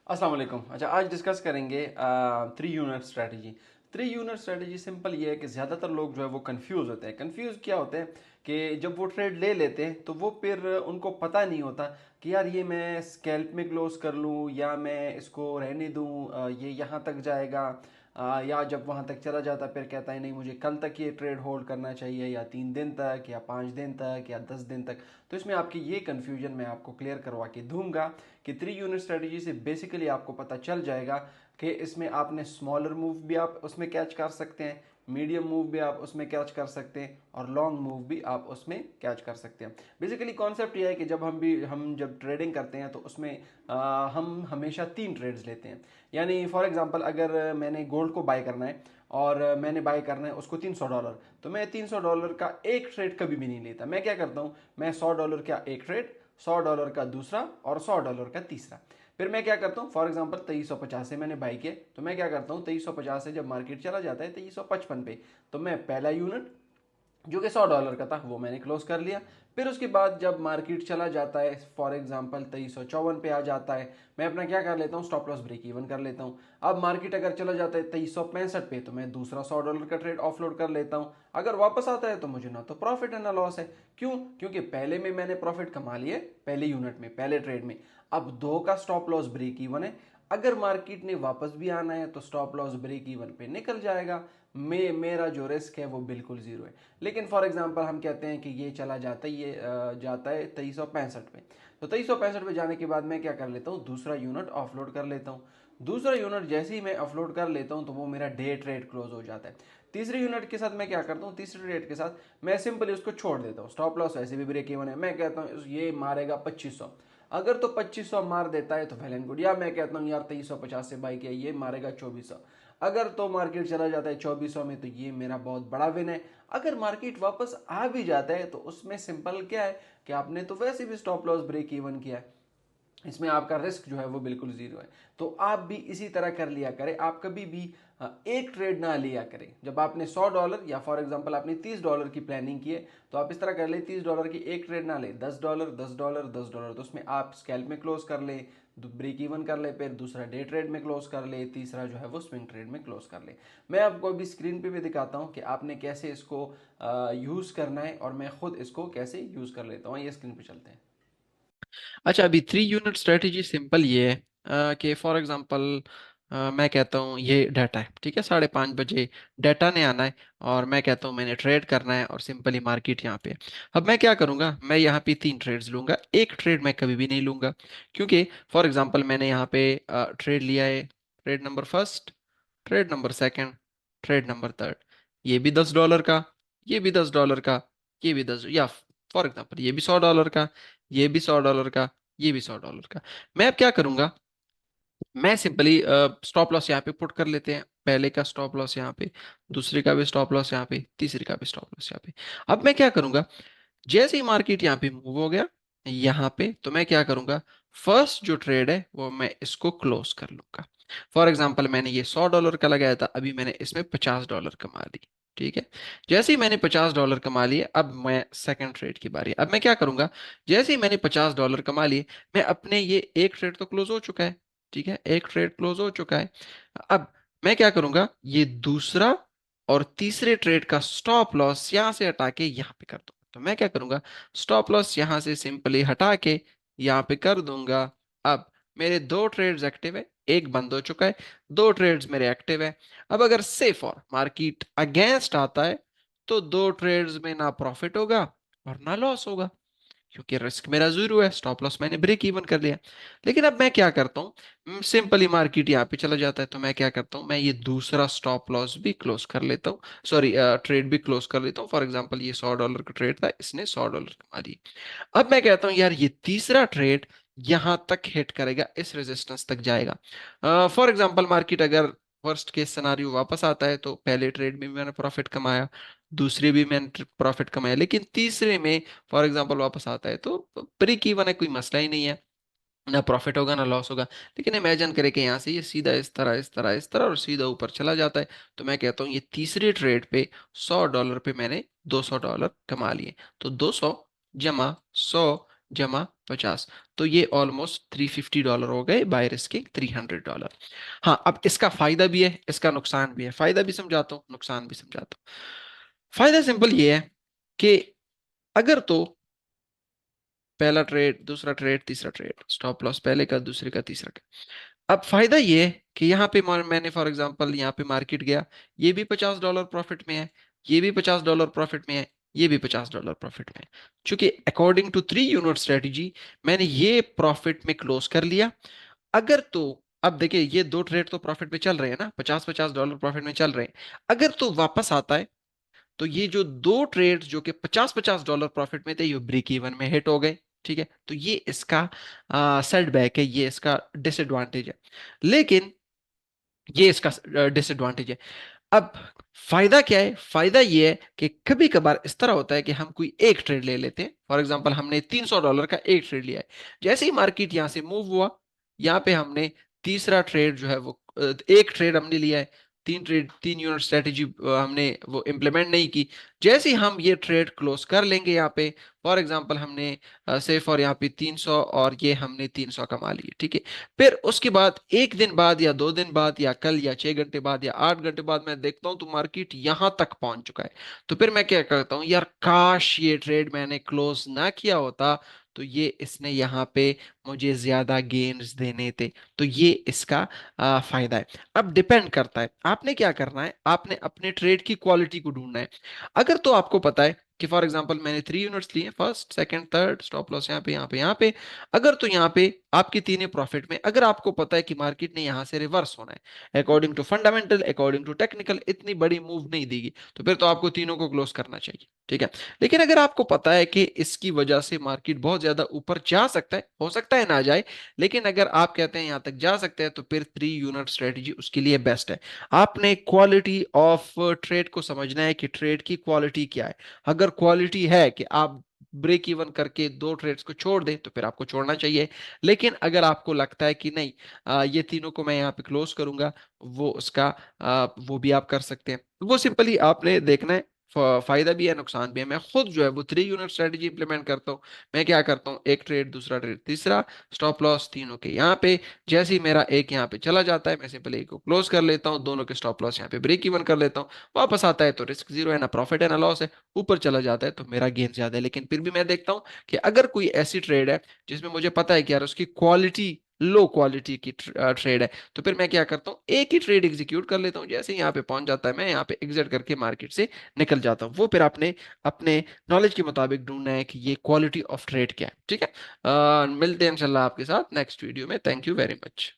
अस्सलाम वालेकुम। अच्छा, आज डिस्कस करेंगे 3 unit strategy. 3 unit strategy simple ये है कि ज़्यादातर लोग जो है वो कंफ्यूज होते हैं। कंफ्यूज क्या होते हैं कि जब वो ट्रेड ले लेते हैं तो वो फिर उनको पता नहीं होता कि यार ये मैं स्कैल्प में क्लोज कर लूँ या मैं इसको रहने दूँ, ये यहाँ तक जाएगा, या जब वहाँ तक चला जाता फिर कहता है नहीं मुझे कल तक ये ट्रेड होल्ड करना चाहिए, या 3 दिन तक, या 5 दिन तक, या 10 दिन तक। तो इसमें आपकी ये कन्फ्यूजन मैं आपको क्लियर करवा के दूंगा कि 3 यूनिट स्ट्रेटजी से बेसिकली आपको पता चल जाएगा कि इसमें आपने स्मॉलर मूव भी आप उसमें कैच कर सकते हैं, मीडियम मूव भी आप उसमें कैच कर सकते हैं, और लॉन्ग मूव भी आप उसमें कैच कर सकते हैं। बेसिकली कॉन्सेप्ट ये है कि हम जब ट्रेडिंग करते हैं तो उसमें हम हमेशा 3 ट्रेड्स लेते हैं। यानी फॉर एग्जांपल अगर मैंने गोल्ड को बाय करना है और मैंने बाय करना है उसको $300, तो मैं $300 का एक ट्रेड कभी भी नहीं लेता। मैं क्या करता हूँ, मैं $100 का एक ट्रेड, $100 का दूसरा, और $100 का तीसरा। फिर मैं क्या करता हूँ, फॉर एग्जांपल 2350 से मैंने बाई किया, तो मैं क्या करता हूँ 2350 से जब मार्केट चला जाता है 2355 पे, तो मैं पहला यूनिट जो कि $100 का था वो मैंने क्लोज कर लिया। फिर उसके बाद जब मार्केट चला जाता है, फॉर एग्जांपल 2354 पे आ जाता है, मैं अपना क्या कर लेता हूँ, स्टॉप लॉस ब्रेक इवन कर लेता हूँ। अब मार्केट अगर चला जाता है 2365 पे, तो मैं दूसरा $100 का ट्रेड ऑफलोड कर लेता हूँ। अगर वापस आता है तो मुझे ना तो प्रॉफिट है ना लॉस है। क्यों? क्योंकि पहले में मैंने प्रॉफिट कमा लिए, पहले यूनिट में, पहले ट्रेड में। अब दो का स्टॉप लॉस ब्रेक इवन है। अगर मार्केट ने वापस भी आना है तो स्टॉप लॉस ब्रेक इवन पे निकल जाएगा। मेरा जो रिस्क है वो बिल्कुल जीरो है। लेकिन फॉर एग्जांपल हम कहते हैं कि ये चला जाता है, ये जाता है 2365 पे, तो 2365 पे जाने के बाद मैं क्या कर लेता हूँ, दूसरा यूनिट ऑफलोड कर लेता हूँ। दूसरा यूनिट जैसे ही मैं अपलोड कर लेता हूँ तो वो मेरा डे ट्रेड क्लोज हो जाता है। तीसरे यूनिट के साथ मैं क्या करता हूँ, तीसरे ट्रेड के साथ मैं सिंपली उसको छोड़ देता हूँ। स्टॉप लॉस वैसे भी ब्रेक इवन है, मैं कहता हूँ ये मारेगा 2500। अगर तो 2500 मार देता है तो वेल एंड गुड, या मैं कहता हूँ यार 2350 से बाई किया, ये मारेगा 2400। अगर तो मार्केट चला जाता है 2400 में तो ये मेरा बहुत बड़ा विन है। अगर मार्केट वापस आ भी जाता है तो उसमें सिंपल क्या है कि आपने तो वैसे भी स्टॉप लॉस ब्रेक इवन किया है, इसमें आपका रिस्क जो है वो बिल्कुल जीरो है। तो आप भी इसी तरह कर लिया करें। आप कभी भी एक ट्रेड ना लिया करें। जब आपने $100 या फॉर एग्जांपल आपने $30 की प्लानिंग की है तो आप इस तरह कर ले, $30 की एक ट्रेड ना ले, $10, $10, $10, तो उसमें आप स्कैल्प में क्लोज कर ले, ब्रेक इवन कर ले, फिर दूसरा डे ट्रेड में क्लोज कर ले, तीसरा जो है वो स्विंग ट्रेड में क्लोज कर ले। मैं आपको अभी स्क्रीन पे भी दिखाता हूँ कि आपने कैसे इसको यूज़ करना है, और मैं खुद इसको कैसे यूज़ कर लेता हूँ। ये स्क्रीन पे चलते हैं। अच्छा, अभी 3 यूनिट स्ट्रेटेजी सिंपल ये है कि फॉर एग्जांपल मैं कहता हूँ ये डाटा है, ठीक है, 5:30 बजे डाटा ने आना है और मैं कहता हूँ मैंने ट्रेड करना है और सिंपली मार्केट यहाँ पे है। अब मैं क्या करूँगा, मैं यहाँ पे 3 ट्रेड्स लूंगा, एक ट्रेड मैं कभी भी नहीं लूंगा। क्योंकि फॉर एग्जांपल मैंने यहाँ पे ट्रेड लिया है, trade number first, trade number second, trade number third. ये भी $10 का, ये भी $10 का, ये भी 10, या फॉर एग्जांपल ये भी $100 का, ये भी $100 का, ये भी $100 का। मैं अब क्या करूंगा, मैं सिंपली स्टॉप लॉस यहाँ पे पुट कर लेते हैं, पहले का स्टॉप लॉस यहाँ पे, दूसरे का भी स्टॉप लॉस यहाँ पे, तीसरे का भी स्टॉप लॉस यहाँ पे। अब मैं क्या करूंगा, जैसे ही मार्केट यहाँ पे मूव हो गया यहाँ पे, तो मैं क्या करूंगा, फर्स्ट जो ट्रेड है वो मैं इसको क्लोज कर लूंगा। फॉर एग्जांपल मैंने ये $100 का लगाया था, अभी मैंने इसमें $50 कमा ली, ठीक है। जैसे ही मैंने $50 कमा लिए, अब मैं सेकंड ट्रेड की बारी है। अब मैं क्या करूंगा, जैसे ही मैंने $50 कमा लिए, मैं अपने ये एक ट्रेड तो क्लोज हो चुका है, ठीक है, एक ट्रेड क्लोज हो चुका है। अब मैं क्या करूंगा, ये दूसरा और तीसरे ट्रेड का स्टॉप लॉस यहां से हटा के यहां पे कर दूंगा। तो मैं क्या करूंगा, स्टॉप लॉस यहां से सिंपली हटा के यहां पे कर दूंगा। अब मेरे दो ट्रेड्स एक्टिव है, एक बंद हो चुका है, दो ट्रेड्स मेरे एक्टिव है। अब अगर सेफ और मार्केट अगेंस्ट आता है तो दो ट्रेड्स में ना प्रॉफिट होगा और ना लॉस होगा, क्योंकि रिस्क मेरा जीरो है, स्टॉप लॉस मैंने ब्रेक इवन कर लिया। लेकिन अब मैं क्या करता हूँ, सिंपली मार्केट यहाँ पे चला जाता है तो मैं क्या करता हूँ, मैं ये दूसरा स्टॉप लॉस भी क्लोज कर लेता हूँ, सॉरी ट्रेड भी क्लोज कर लेता हूँ। फॉर एग्जांपल ये $100 का ट्रेड था, इसने $100 कमा ली। अब मैं कहता हूँ यार ये तीसरा ट्रेड यहां तक हिट करेगा, इस रेजिस्टेंस तक जाएगा। फॉर एग्जांपल मार्केट अगर वर्स्ट केस सिनारियो वापस आता है तो पहले ट्रेड में भी मैंने प्रॉफिट कमाया, दूसरे भी मैंने प्रॉफिट कमाया, लेकिन तीसरे में फॉर एग्जांपल वापस आता है तो ब्रेक इवन है, कोई मसला ही नहीं है, ना प्रॉफिट होगा ना लॉस होगा। लेकिन इमेजिन करें कि यहाँ से ये सीधा इस तरह इस तरह इस तरह और सीधा ऊपर चला जाता है, तो मैं कहता हूँ ये तीसरे ट्रेड पे $100 पे मैंने $200 कमा लिए। तो 200 जमा 100 जमा 50, तो ये ऑलमोस्ट $350 हो गए, बाय रिस्किंग $300। हाँ, अब इसका फायदा भी है, इसका नुकसान भी है। फायदा भी समझाता हूँ, नुकसान भी समझाता हूँ। फायदा सिंपल ये है कि अगर तो पहला ट्रेड, दूसरा ट्रेड, तीसरा ट्रेड, स्टॉप लॉस पहले का, दूसरे का, तीसरा का। अब फायदा ये है कि यहाँ पे मैंने फॉर एग्जांपल यहाँ पे मार्केट गया, ये भी $50 प्रॉफिट में है, ये भी $50 प्रॉफिट में है, ये भी $50 प्रॉफिट में है। चूंकि अकॉर्डिंग टू 3 यूनिट स्ट्रेटेजी मैंने ये प्रॉफिट में क्लोज कर लिया। अगर तो अब देखिए, ये दो ट्रेड तो प्रॉफिट में चल रहे हैं ना, $50-50 प्रॉफिट में चल रहे हैं। अगर तो वापस आता है, तो ये जो दो ट्रेड जो कि $50-50 प्रॉफिट में थे, ये ब्रेक इवन में हिट हो गए। ठीक है, तो ये इसका सेटबैक है, ये इसका डिसएडवांटेज है। लेकिन ये इसका डिसएडवांटेज है। अब फायदा क्या है? फायदा ये है कि कभी कभार इस तरह होता है कि हम कोई एक ट्रेड ले लेते हैं। फॉर एग्जांपल हमने $300 का एक ट्रेड लिया है। जैसे ही मार्केट यहां से मूव हुआ, यहाँ पे हमने तीसरा ट्रेड जो है वो एक ट्रेड हमने लिया है, 3 यूनिट स्ट्रेटेजी हमने वो इम्प्लीमेंट नहीं की। जैसे ही हम ये ट्रेड क्लोज कर लेंगे यहाँ पे, फॉर एग्जांपल हमने से फॉर यहाँ पे 300 और ये हमने 300 कमा लिए, ठीक है। फिर उसके बाद एक दिन बाद या 2 दिन बाद या कल या 6 घंटे बाद या 8 घंटे बाद मैं देखता हूं तो मार्केट यहां तक पहुंच चुका है। तो फिर मैं क्या करता हूं, यार काश ये ट्रेड मैंने क्लोज ना किया होता, तो ये इसने यहाँ पे मुझे ज्यादा गेन्स देने थे। तो ये इसका फायदा है। अब डिपेंड करता है आपने क्या करना है, आपने अपने ट्रेड की क्वालिटी को ढूंढना है। अगर तो आपको पता है कि फॉर एग्जांपल मैंने 3 यूनिट्स लिए, first second third, stop loss यहाँ पे, यहाँ पे, यहाँ पे। अगर तो यहाँ पे आपकी तीनों प्रॉफिट में, अगर आपको पता है कि मार्केट ने यहाँ से रिवर्स होना है, according to fundamental, according to technical, इतनी बड़ी मूव नहीं देगी, तो फिर तो आपको तीनों को क्लोज करना चाहिए, ठीक है। लेकिन अगर आपको पता है कि इसकी वजह से मार्केट बहुत ज्यादा ऊपर जा सकता है, हो सकता है ना जाए, लेकिन अगर आप कहते हैं यहां तक जा सकते हैं, तो फिर 3 यूनिट स्ट्रेटेजी उसके लिए बेस्ट है। आपने क्वालिटी ऑफ ट्रेड को समझना है कि ट्रेड की क्वालिटी क्या है। अगर क्वालिटी है कि आप ब्रेक इवन करके दो ट्रेड्स को छोड़ दें, तो फिर आपको छोड़ना चाहिए। लेकिन अगर आपको लगता है कि नहीं, ये तीनों को मैं यहाँ पे क्लोज करूंगा, वो उसका वो भी आप कर सकते हैं। वो सिंपली आपने देखना है। फायदा भी है, नुकसान भी है। मैं खुद जो है वो 3 यूनिट स्ट्रेटेजी इंप्लीमेंट करता हूँ। मैं क्या करता हूँ, एक ट्रेड, दूसरा ट्रेड, तीसरा, स्टॉप लॉस तीनों के यहाँ पे। जैसे ही मेरा एक यहाँ पे चला जाता है, मैं सिंपली एक को क्लोज कर लेता हूँ, दोनों के स्टॉप लॉस यहाँ पे ब्रेक इवन कर लेता हूँ। वापस आता है तो रिस्क जीरो है, ना प्रॉफिट है ना लॉस है। ऊपर चला जाता है तो मेरा गेन ज्यादा है। लेकिन फिर भी मैं देखता हूँ कि अगर कोई ऐसी ट्रेड है जिसमें मुझे पता है कि यार उसकी क्वालिटी लो क्वालिटी की ट्रेड है, तो फिर मैं क्या करता हूँ, एक ही ट्रेड एग्जीक्यूट कर लेता हूँ। जैसे ही यहाँ पे पहुंच जाता है, मैं यहाँ पे एग्जिट करके मार्केट से निकल जाता हूँ। वो फिर आपने अपने नॉलेज के मुताबिक ढूंढना है कि ये क्वालिटी ऑफ ट्रेड क्या है, ठीक है। मिलते हैं इंशाल्लाह आपके साथ नेक्स्ट वीडियो में। Thank you very much.